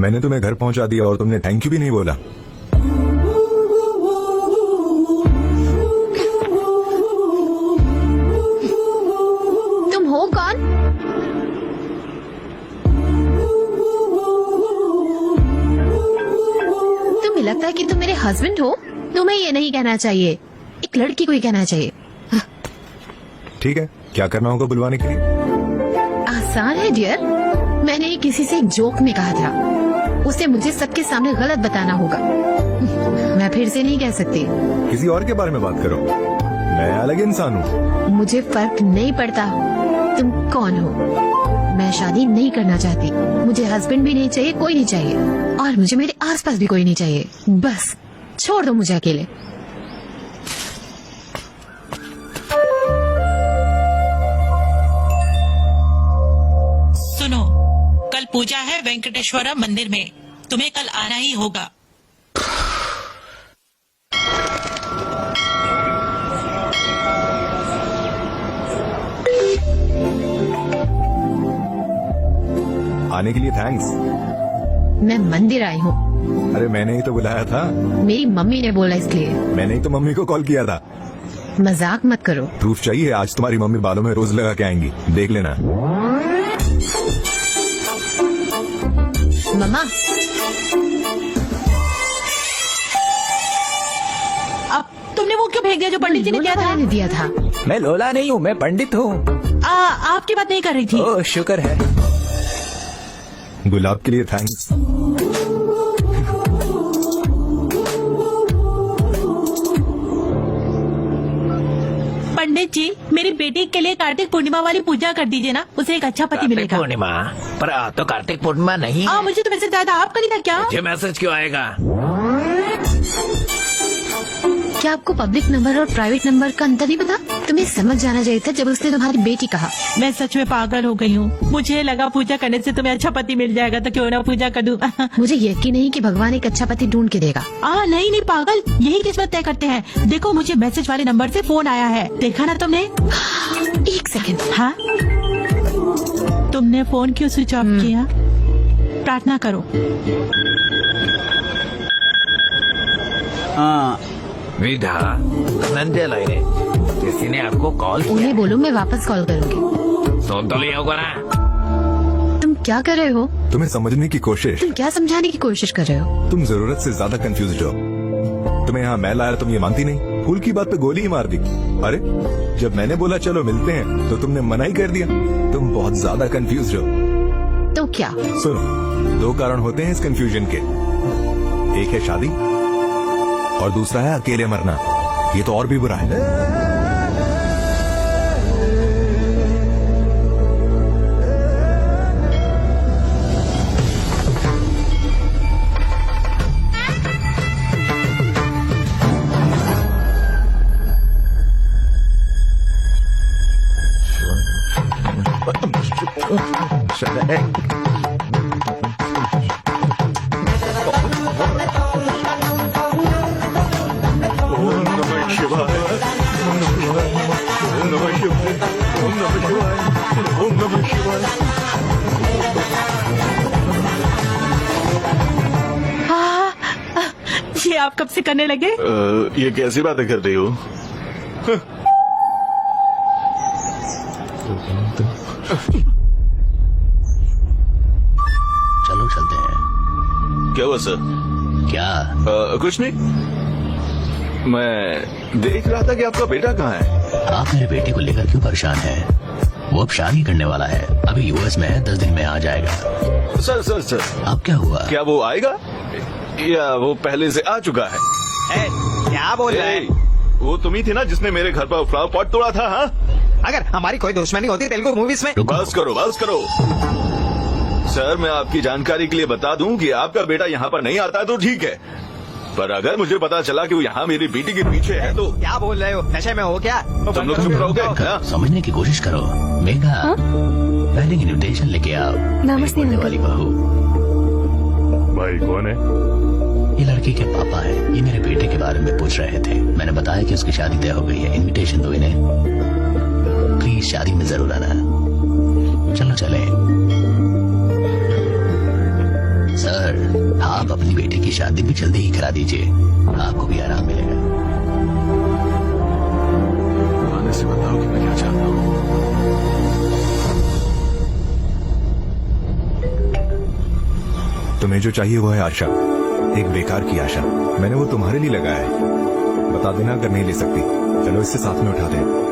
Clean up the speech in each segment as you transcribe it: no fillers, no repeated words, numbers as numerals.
मैंने तुम्हें घर पहुंचा दिया और तुमने थैंक यू भी नहीं बोला। तुम हो कौन? तुम्हें लगता है कि तुम मेरे हस्बैंड हो? तुम्हें ये नहीं कहना चाहिए, एक लड़की को ही कहना चाहिए। ठीक है, क्या करना होगा बुलवाने के लिए? आसान है डियर। मैंने ये किसी से एक जोक में कहा था, उसे मुझे सबके सामने गलत बताना होगा। मैं फिर से नहीं कह सकती। किसी और के बारे में बात करो, मैं अलग इंसान हूँ। मुझे फर्क नहीं पड़ता तुम कौन हो। मैं शादी नहीं करना चाहती, मुझे हस्बैंड भी नहीं चाहिए, कोई नहीं चाहिए, और मुझे मेरे आसपास भी कोई नहीं चाहिए। बस छोड़ दो मुझे अकेले। सुनो, कल पूजा है वेंकटेश्वरा मंदिर में, तुम्हें कल आना ही होगा। आने के लिए थैंक्स। मैं मंदिर आई हूँ। अरे मैंने ही तो बुलाया था। मेरी मम्मी ने बोला इसलिए। मैंने ही तो मम्मी को कॉल किया था। मजाक मत करो। प्रूफ चाहिए? आज तुम्हारी मम्मी बालों में रोज लगा के आएंगी, देख लेना। मम्मा, अब तुमने वो क्यों भेज दिया जो पंडित जी ने दिया था? मैं लोला नहीं हूँ, मैं पंडित हूँ। आपकी बात नहीं कर रही थी। ओह शुक्र है। गुलाब के लिए थैंक्स। पंडित जी, मेरी बेटी के लिए कार्तिक पूर्णिमा वाली पूजा कर दीजिए ना, उसे एक अच्छा पति मिलेगा। पूर्णिमा? पर आज तो कार्तिक पूर्णिमा नहीं है। मुझे तो मैसेज आया था, आपका नहीं था क्या? मुझे मैसेज क्यों आएगा? क्या आपको पब्लिक नंबर और प्राइवेट नंबर का अंतर नहीं पता? तुम्हें समझ जाना चाहिए था जब उसने तुम्हारी बेटी कहा। मैं सच में पागल हो गई हूँ। मुझे लगा पूजा करने से तुम्हें अच्छा पति मिल जाएगा, तो क्यों ना पूजा कर दूं। मुझे यकीन नहीं कि भगवान एक अच्छा पति ढूंढ के देगा। नहीं पागल, यही किस्मत तय करते हैं। देखो, मुझे मैसेज वाले नंबर से फोन आया है, देखा ना तुमने? एक सेकंड। हाँ, तुमने फोन क्यों स्विच ऑफ किया? प्रार्थना करो। विधा नंदे लाइने, किसी ने आपको कॉल किया? उन्हें बोलो मैं वापस कॉल करूंगी। सुन तो लिया होगा ना? तुम क्या कर रहे हो? तुम्हें समझने की कोशिश। तुम क्या समझाने की कोशिश कर रहे हो? तुम जरूरत से ज्यादा कंफ्यूज हो। तुम्हें यहाँ मैं लाया, तुम ये मानती नहीं। फूल की बात पे गोली ही मार दी। अरे जब मैंने बोला चलो मिलते हैं, तो तुमने मना ही कर दिया। तुम बहुत ज्यादा कंफ्यूज हो। तो क्या? सुनो, दो कारण होते हैं इस कंफ्यूजन के। एक है शादी और दूसरा है अकेले मरना। ये तो और भी बुरा है। ये आप कब से करने लगे? ये कैसी बातें कर रही हो? चलो चलते हैं। क्या हुआ सर? क्या? कुछ नहीं, मैं देख रहा था कि आपका बेटा कहाँ है। आप मेरे बेटे को लेकर क्यों परेशान हैं? वो अब शादी करने वाला है, अभी यूएस में है, 10 दिन में आ जाएगा। सर सर सर, अब क्या हुआ? क्या वो आएगा या वो पहले से आ चुका है? क्या बोल रहा है? वो तुम ही थी ना जिसने मेरे घर पर फ्लावर पॉट तोड़ा था? हाँ, अगर हमारी कोई दुश्मनी होती तेलुगु मूवीज में। बस करो बस करो। सर मैं आपकी जानकारी के लिए बता दूं कि आपका बेटा यहाँ पर नहीं आता तो ठीक है, पर अगर मुझे पता चला कि वो यहाँ मेरी बेटी के पीछे है तो। क्या बोल रहे हो? नशे में हो क्या? तुम लोग चुप रहोगे क्या? समझने की कोशिश करो। मेघा, पहले इन्विटेशन लेके आओ। नमस्ते बोलने वाली बहू। भाई कौन है? ये लड़की के पापा है, ये मेरे बेटे के बारे में पूछ रहे थे। मैंने बताया कि उसकी शादी तय हो गई है, इनविटेशन दो इन्हें। प्लीज शादी में जरूर आना। चलो चले। सर, आप अपनी बेटी की शादी भी जल्दी ही करा दीजिए, आपको भी आराम मिलेगा। आने से बताओ कि मैं क्या चाहता हूँ। तुम्हें जो चाहिए वो है आशा, एक बेकार की आशा। मैंने वो तुम्हारे लिए लगाया है। बता देना अगर नहीं ले सकती। चलो इससे साथ में उठाते हैं।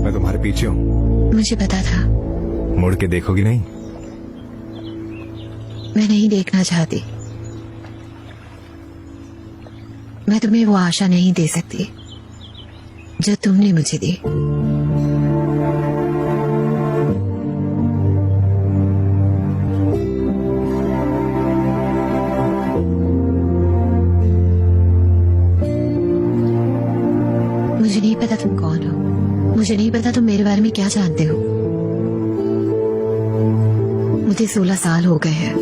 मैं तुम्हारे पीछे हूँ। मुझे पता था। मुड़ के देखोगी नहीं? मैं नहीं देखना चाहती। मैं तुम्हें वो आशा नहीं दे सकती जो तुमने मुझे दी। मुझे नहीं पता तुम कौन हो। मुझे नहीं पता तुम मेरे बारे में क्या जानते हो। मुझे 16 साल हो गए हैं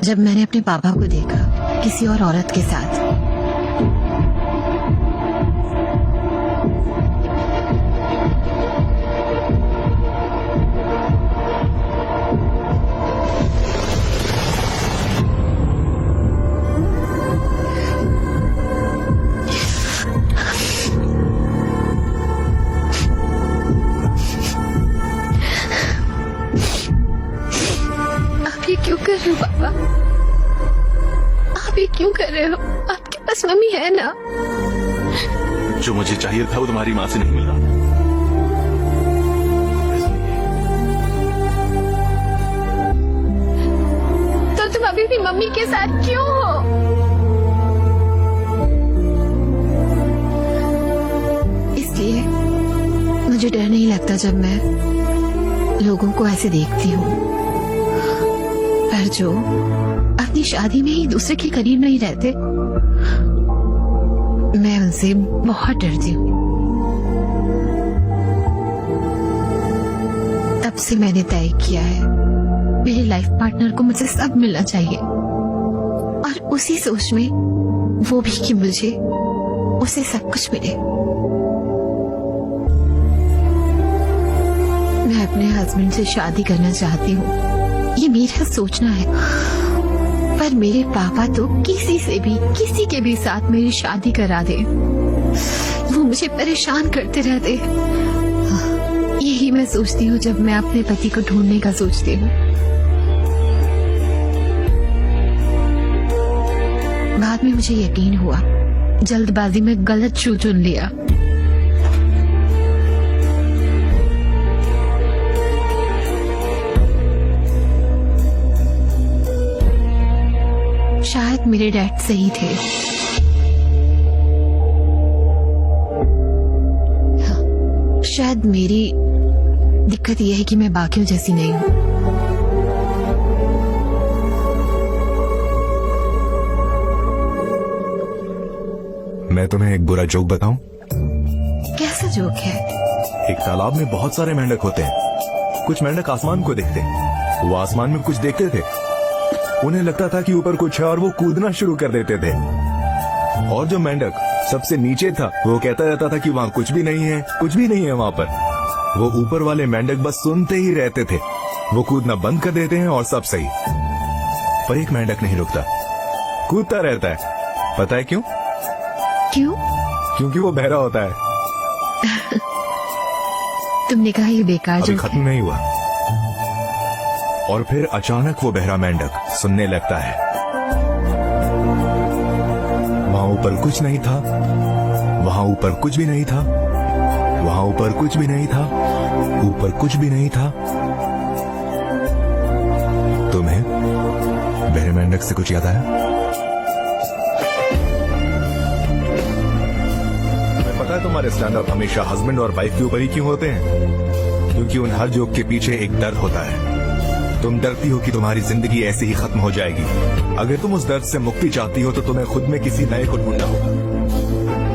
जब मैंने अपने पापा को देखा किसी और औरत के साथ। क्यों कर रहे हो पापा? आप ये क्यों कर रहे हो? आपके पास मम्मी है ना? जो मुझे चाहिए था वो तुम्हारी माँ से नहीं मिल रहा। तो तुम अभी भी मम्मी के साथ क्यों हो? इसलिए मुझे डर नहीं लगता जब मैं लोगों को ऐसे देखती हूँ, पर जो अपनी शादी में ही दूसरे के करीब नहीं रहते, मैं उनसे बहुत डरती हूँ। तब से मैंने तय किया है मेरे लाइफ पार्टनर को मुझसे सब मिलना चाहिए, और उसी सोच में वो भी कि मुझे उसे सब कुछ मिले। मैं अपने हस्बैंड से शादी करना चाहती हूँ, ये मेरा सोचना है, पर मेरे पापा तो किसी से भी किसी के भी साथ मेरी शादी करा दे। वो मुझे परेशान करते रहते। यही मैं सोचती हूँ जब मैं अपने पति को ढूंढने का सोचती हूँ। बाद में मुझे यकीन हुआ, जल्दबाजी में गलत शू चुन लिया। शायद मेरे डैड सही थे। हाँ, शायद मेरी दिक्कत यह है कि मैं बाकियों जैसी नहीं हूँ। मैं तुम्हें एक बुरा जोक बताऊं? कैसा जोक है? एक तालाब में बहुत सारे मेंढक होते हैं। कुछ मेंढक आसमान को देखते हैं। वो आसमान में कुछ देखते थे। उन्हें लगता था कि ऊपर कुछ है और वो कूदना शुरू कर देते थे। और जो मेंढक सबसे नीचे था वो कहता रहता था कि वहाँ कुछ भी नहीं है, कुछ भी नहीं है वहाँ पर। वो ऊपर वाले मेंढक बस सुनते ही रहते थे। वो कूदना बंद कर देते हैं और सब सही। पर एक मेंढक नहीं रुकता, कूदता रहता है। पता है क्यों? क्यों? क्योंकि वो बहरा होता है। तुमने कहा ये बेकार अभी जोक खत्म नहीं हुआ। और फिर अचानक वो बहरा मेंढक सुनने लगता है। वहां ऊपर कुछ नहीं था, वहां ऊपर कुछ भी नहीं था, वहां ऊपर कुछ भी नहीं था, ऊपर कुछ भी नहीं था। तुम्हें बहरे मेंढक से कुछ याद आया? तुम्हें पता है तुम्हारे स्टैंड अप हमेशा हस्बैंड और वाइफ के ऊपर ही क्यों होते हैं? क्योंकि उन हर जोक के पीछे एक दर्द होता है। तुम डरती हो कि तुम्हारी जिंदगी ऐसे ही खत्म हो जाएगी। अगर तुम उस दर्द से मुक्ति चाहती हो तो तुम्हें खुद में किसी नए को ढूंढना होगा।